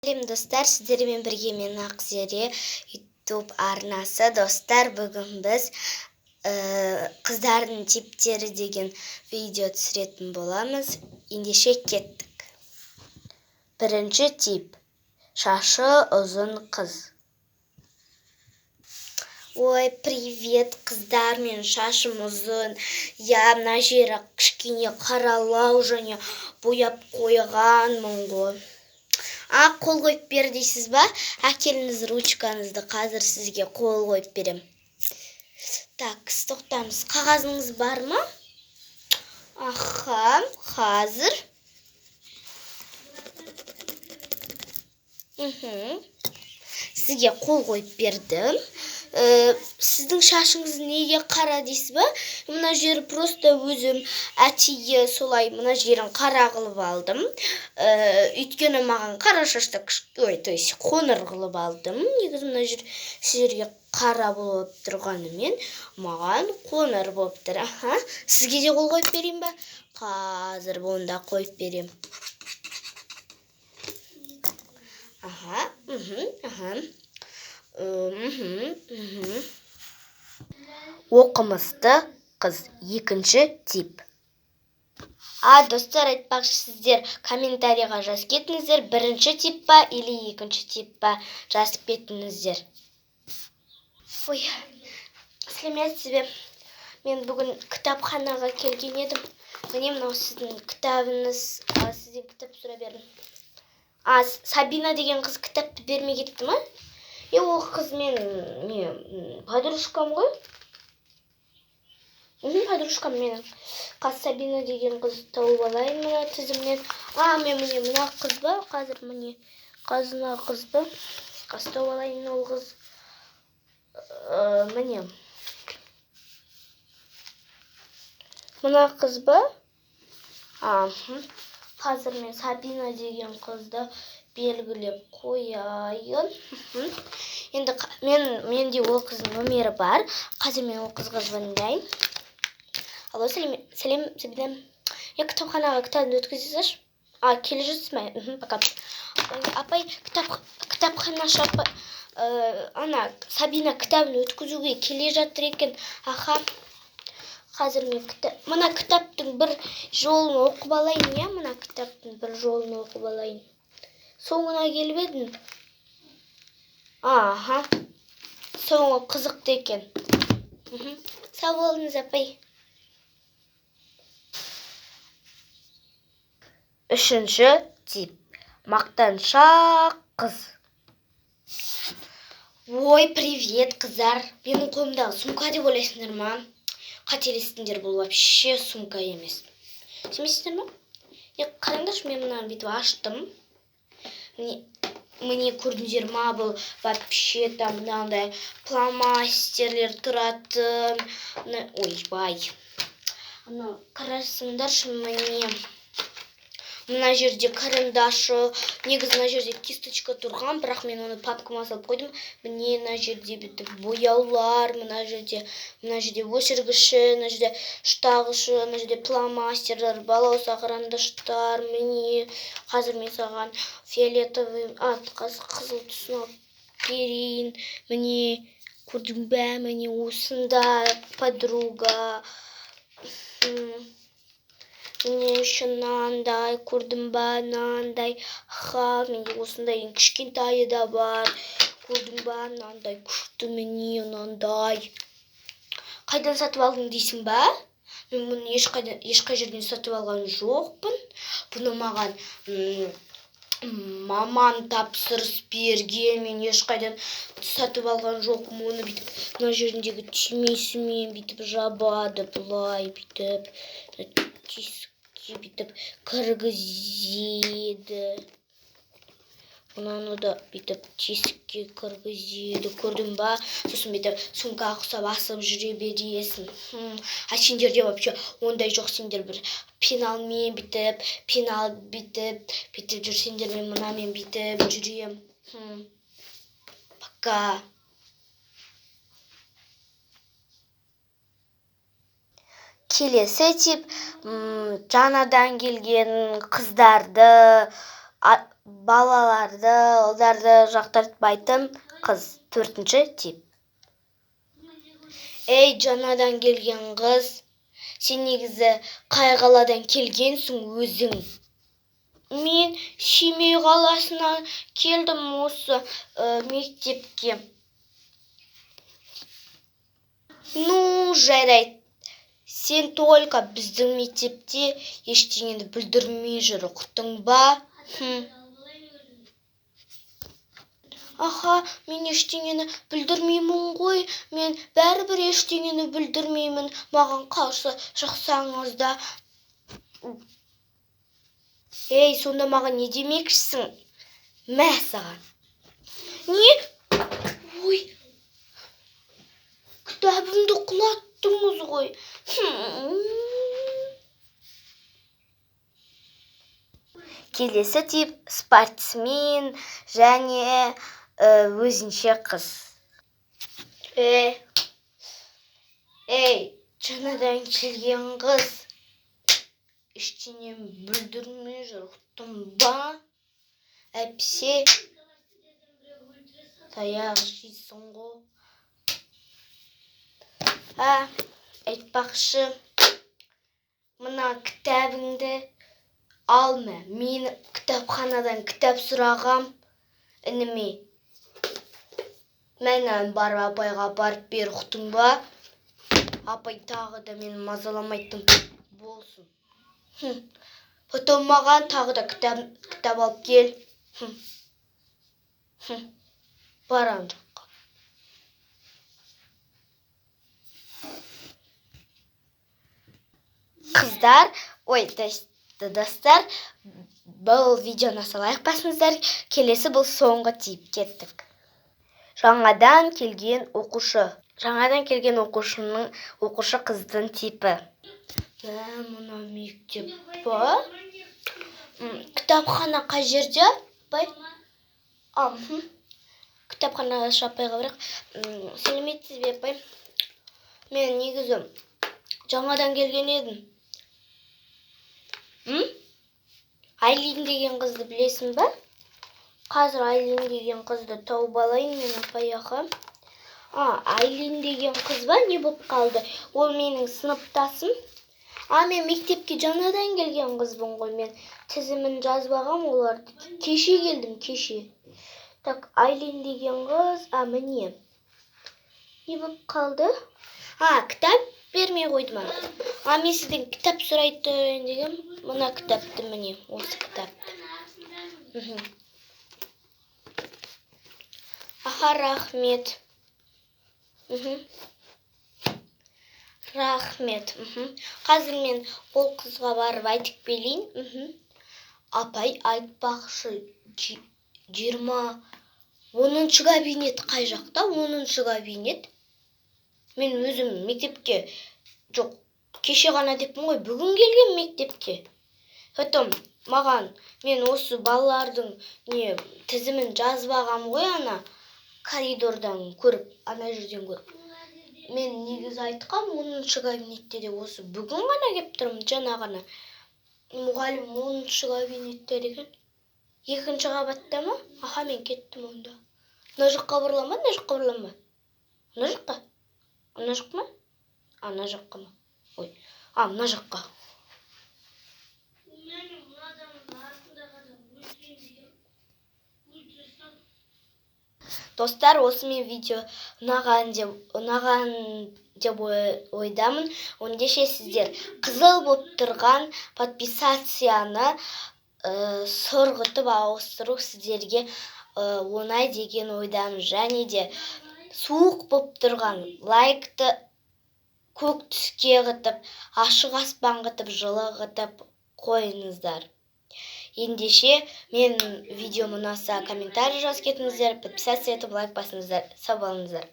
Сәлем достар, сіздермен бірге мен Ақзере YouTube арнасы. Достар, бүгін біз қыздардың типтері деген видео түсіретін боламыз. Ендеше кеттік. Бірінші тип. Шашы ұзын қыз. Ой, привет, қыздар, мен шашым ұзын. Мына жері кішкене қаралау және бояп қойғанмын ғой. Қол қойып бер дейсіз ба? Әкеліңіз ручкаңызды, қазір сізге қол қойып берем. Так, тоқтамыз. Қағазыңыз бар ма? Аха, қазір. Сізге қол қойып бердім. Сіздің шашыңыз неге қара дейсіз ба? Мына жері просто өзім әтейі солай мына жерін қара қылып алдым. Өйткені маған қара шашты қоңыр қылып алдым. Негізі мына жерге қара болып тұрғанымен маған қоңыр болып тұр. Сізге де қол қойып берейін ба? Қазір онда қойып берем. Оқымысты қыз, екінші тип. Достар, айтпақшы, сіздер комментарийға жазып кетіңіздер, бірінші тип па или екінші тип па, жазып кетіңіздер. Ой, сәлеметсіз бе? Мен бүгін кітапханаға келген едім. Міне мынау сіздің кітабыңыз, сізден кітап сұрап бердім. Сабина деген қыз кітапты бермей кетті ма? Ол қыз мен подружкам ғой. Подружкам менің. Сабина деген қыз тауып алайын мына тізімнен. Мен міне мына қыз ба? Қазір міне қазына қыз ба? Тауып алайын ол қыз. Міне. Мына қыз ба? Қазір мен Сабина деген қызды белгілеп қояйын. Енді менде ол қыздың номері бар. Қазір мен ол қызға звондайын. Алло, сәлем, Сабина. Кітапханаға кітабын өткізесіз? Келе жатсыз ма? Пока. Апай, кітапханашы апай. Сабина кітабын өткізуге келе жатыр екен. Қазір мен мына кітаптың бір жолын оқып алайын, мына кітаптың бір жолын оқып алайын. Соңына келіп едің? Соңы қызықты екен. Сау болыңыз, апай. Үшінші тип. Мақтаншақ қыз. Ой, привет, қыздар. Менің қолымдағы сумка деп ойлайсыңдар ма? Қателестіңдер, бұл вообще сумка емес. Сенбейсіздер ма? Қараңдаршы, мен мынаны бүйтіп аштым. Міне көрдіңіздер ма, бұл вообще там мынандай фломастерлер тұратын. Ойбай. Қарасыңдаршы, мына жерде карандашы, негізі мына жерде кисточка тұрған, бірақ мен оны папкама салып қойдым. Міне мына жерде бояулар, мына жерде өшіргіші, мына жерде штағышы, мына жерде фломастерлер, балауса қарандаштар. Міне қазір мен саған фиолетовый, қызыл түсін алып берейін. Міне көрдің бе, міне осындай подруга. Міне үшін мынандай, көрдің ба, мынандай. Менде осындай кішкентайы да бар. Көрдің ба, мынандай күшті, міне мынандай. Қайдан сатып алдың дейсің ба? Мен бұны ешқай жерден сатып алған жоқпын. Бұны маған мамам тапсырыс берген. Мен ешқайдан сатып алған жоқпын. Оны бүйтіп мына жеріндегі түймесімен бүйтіп жабады, бұлай бүйтіп тесікке бүйтіп кіргізеді. Мынаны да бүйтіп тесікке кіргізеді, көрдің ба? Сосын бүйтіп сумкаға ұқсап асып жүре бересің. Сендерде вообще ондай жоқ, сендер бір пеналмен бүйтіп, пенал бүйтіп жүрсеңдер, мен мынамен бүйтіп жүрем. Пока. Келесі тип, жаңадан келген қыздарды балаларды, ұлдарды жақтыртпайтын қыз. 4-ші тип. Ей, жаңадан келген қыз, сен негізі қай қаладан келгенсің өзің? Мен Семей қаласынан келдім осы мектепке. Ну, жарайды. Сен только біздің мектепте ештеңені бүлдірмей жүр, ұқтың ба? Аха, мен ештеңені бүлдірмеймін ғой. Мен бәрібір ештеңені бүлдірмеймін. Маған қарсы шықсаңыз да. Ей, сонда маған не демекшісің? Мә саған. Не? Ой, кітабымды құлаттыңыз ғой. Келесі тип спортсмен және өзінше қыз. Ей, жаңадан келген қыз, ештеңе бүлдірмей жүр, ұқтың ба? Әпсе, таяқ жейсің ғой. Айтпақшы, мына кітабыңды алма. Мен кітапханадан кітап сұрағам ініме. Мәнен барып апайға барып бер, ұқтың ба? Апай тағы да мені мазаламайтын болсын. Потом маған тағы да кітап алып кел. Барам жаққа. Қыздар, достар, бұл видеоны салайық басыңыздар. Келесі бұл соңғы тип. Кеттік. Жаңадан келген оқушы. Жаңадан келген оқушы қыздың типі. Мұна мектеп ба? Кітапхана қай жерде? Кітапхана шапайға бірақ. Сәлеметсіз бе, апай? Мен негізі жаңадан келген едім. Айлин деген қызды білесің ба? Қазір Айлин деген қызды тауып алайын мен, апай аға. Айлин деген қыз ба? Не болып қалды? Ол менің сыныптасым. Мен мектепке жаңадан келген қызбын ғой. Мен тізімін жазбағам, оларды кеше келдім, кеше. Так, Айлин деген қыз, міне. Не болып қалды? Кітап бермей қойды ма? Мен сізден кітап сұрайтын деген, мына кітапты міне, осы кітапты. Рахмет. Рахмет. Қазір мен ол қызға барып айтып келейін. Апай, айтпақшы, 10-шы кабинет қай жақта? 10-шы кабинет? Мен өзім мектепке, жоқ, кеше ғана деппін ғой, бүгін келген мектепке. Потом маған, мен осы балалардың тізімін жазбағам ғой, коридордан көріп, жерден көріп. Мен негізі айтқам, 10-шы кабинетте де осы бүгін ғана кеп тұрмын, жаңа ғана. Мұғалім 10-шы кабинетте деген. 2-ші қабатта ма? Мен кеттім онда. Мына жаққа бұрылама, мына жаққа бұрылама. Мына жаққа? Мына жаққа ма? Мына жаққа ма? Ой, мына жаққа. Достар, осымен видео ұнаған деп ойдамын. Ондеше сіздер қызыл болып тұрған подписацияны сұрғытып ауыстыру сіздерге оңай деген ойдамын. Және де суық болып тұрған лайкты көк түске қытып, ашық аспан қытып, жылы қытып қойыңыздар. Ендеше, мен видеом ұнаса комментарий жазып кетіңіздер, подписация етіп лайк басыңыздар. Сау болыңыздар.